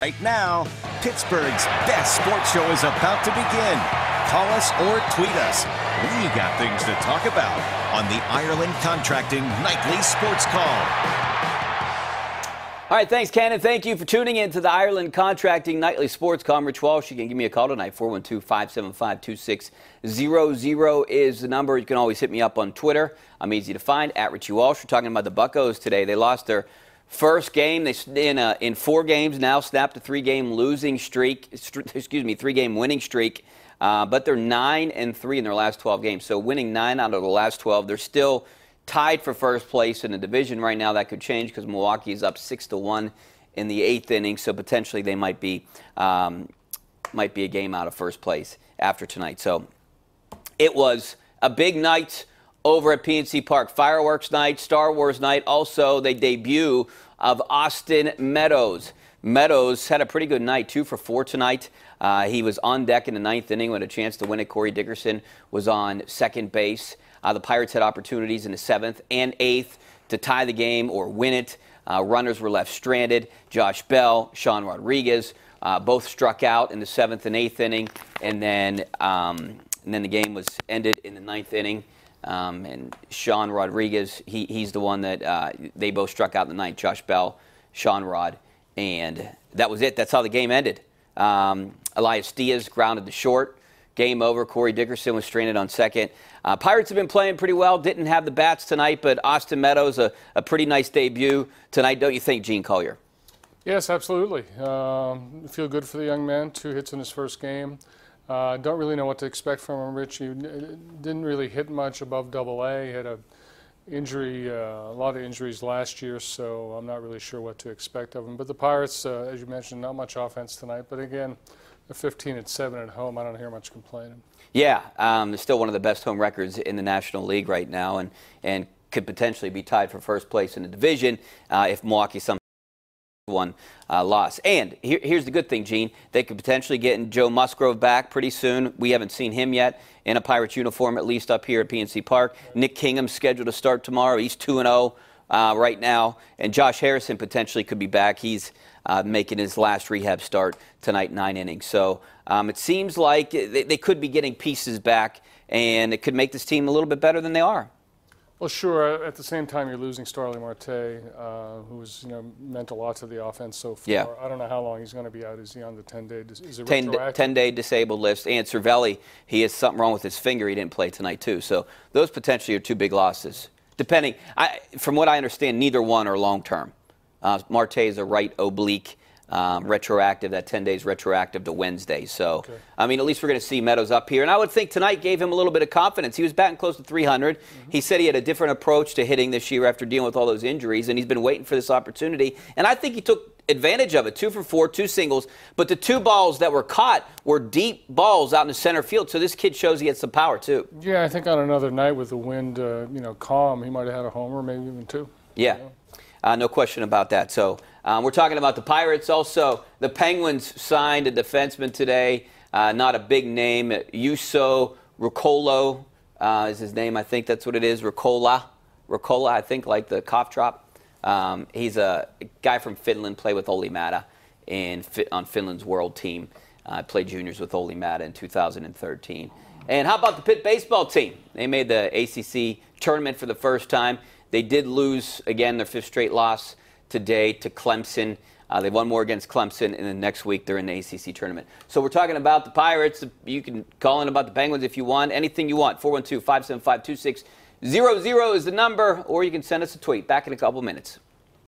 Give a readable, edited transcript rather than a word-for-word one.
Right now, Pittsburgh's best sports show is about to begin. Call us or tweet us. We got things to talk about on the Ireland Contracting Nightly Sports Call. All right, thanks, Ken, and thank you for tuning in to the Ireland Contracting Nightly Sports Call. I'm Rich Walsh. You can give me a call tonight. 412-575-2600 is the number. You can always hit me up on Twitter. I'm easy to find, at Richie Walsh. We're talking about the Buccos today. They lost their first game. They in 4 games now snapped a 3-game losing streak. Three-game winning streak. But they're 9-3 in their last 12 games. So winning 9 out of the last 12. They're still tied for first place in the division right now. That could change because Milwaukee is up 6-1 in the 8th inning. So potentially they might be a game out of first place after tonight. So it was a big night over at PNC Park. Fireworks night, Star Wars night. Also, the debut of Austin Meadows. Meadows had a pretty good night, 2 for 4 tonight. He was on deck in the 9th inning with a chance to win it. Corey Dickerson was on second base. The Pirates had opportunities in the 7th and 8th to tie the game or win it. Runners were left stranded. Josh Bell, Sean Rodriguez both struck out in the 7th and 8th inning. And then the game was ended in the 9th inning. And Sean Rodriguez, he's the one that they both struck out in the 9th. Josh Bell, Sean Rod, and that was it. That's how the game ended. Elias Diaz grounded to short. Game over. Corey Dickerson was stranded on second. Pirates have been playing pretty well. Didn't have the bats tonight, but Austin Meadows, a pretty nice debut tonight, don't you think, Gene Collier? Yes, absolutely. Feel good for the young man. 2 hits in his first game. Don't really know what to expect from him, Rich. He didn't really hit much above Double-A. He had a lot of injuries last year, so I'm not really sure what to expect of him. But the Pirates, as you mentioned, not much offense tonight. But again, they're 15-7 at home. I don't hear much complaining. Yeah, it's still one of the best home records in the National League right now, and could potentially be tied for first place in the division if Milwaukee somehow one loss. And here's the good thing, Gene. They could potentially get Joe Musgrove back pretty soon. We haven't seen him yet in a Pirates uniform, at least up here at PNC Park. Nick Kingham's scheduled to start tomorrow. He's 2-0 right now. And Josh Harrison potentially could be back. He's making his last rehab start tonight, 9 innings. So it seems like they could be getting pieces back, and it could make this team a little bit better than they are. Well, sure. At the same time, you're losing Starling Marte, who's meant a lot to the offense so far. Yeah. I don't know how long he's going to be out. Is he on the 10-day? Is it 10-day disabled list? And Cervelli, he has something wrong with his finger. He didn't play tonight too. So those potentially are 2 big losses. Depending, from what I understand, neither one are long term. Marte is a right oblique. Retroactive, that 10 days retroactive to Wednesday. So, okay. I mean, at least we're going to see Meadows up here. And I would think tonight gave him a little bit of confidence. He was batting close to 300. He said he had a different approach to hitting this year after dealing with all those injuries, and he's been waiting for this opportunity. And I think he took advantage of it. 2 for 4, 2 singles. But the 2 balls that were caught were deep balls out in the center field. So this kid shows he has some power, too. Yeah, I think on another night with the wind, calm, he might have had a homer, maybe even 2. Yeah. No question about that. So we're talking about the Pirates. Also, the Penguins signed a defenseman today. Not a big name. Juuso Riccolo is his name. I think that's what it is. Ricola, I think, like the cough drop. He's a guy from Finland, played with Olli Määttä on Finland's world team. Played juniors with Olli Määttä in 2013. And how about the Pitt baseball team? They made the ACC tournament for the first time. They did lose, again, their 5th straight loss today to Clemson. They won more against Clemson, and then next week they're in the ACC tournament. So we're talking about the Pirates. You can call in about the Penguins if you want. Anything you want. 412-575-2600 is the number, or you can send us a tweet. Back in a couple minutes.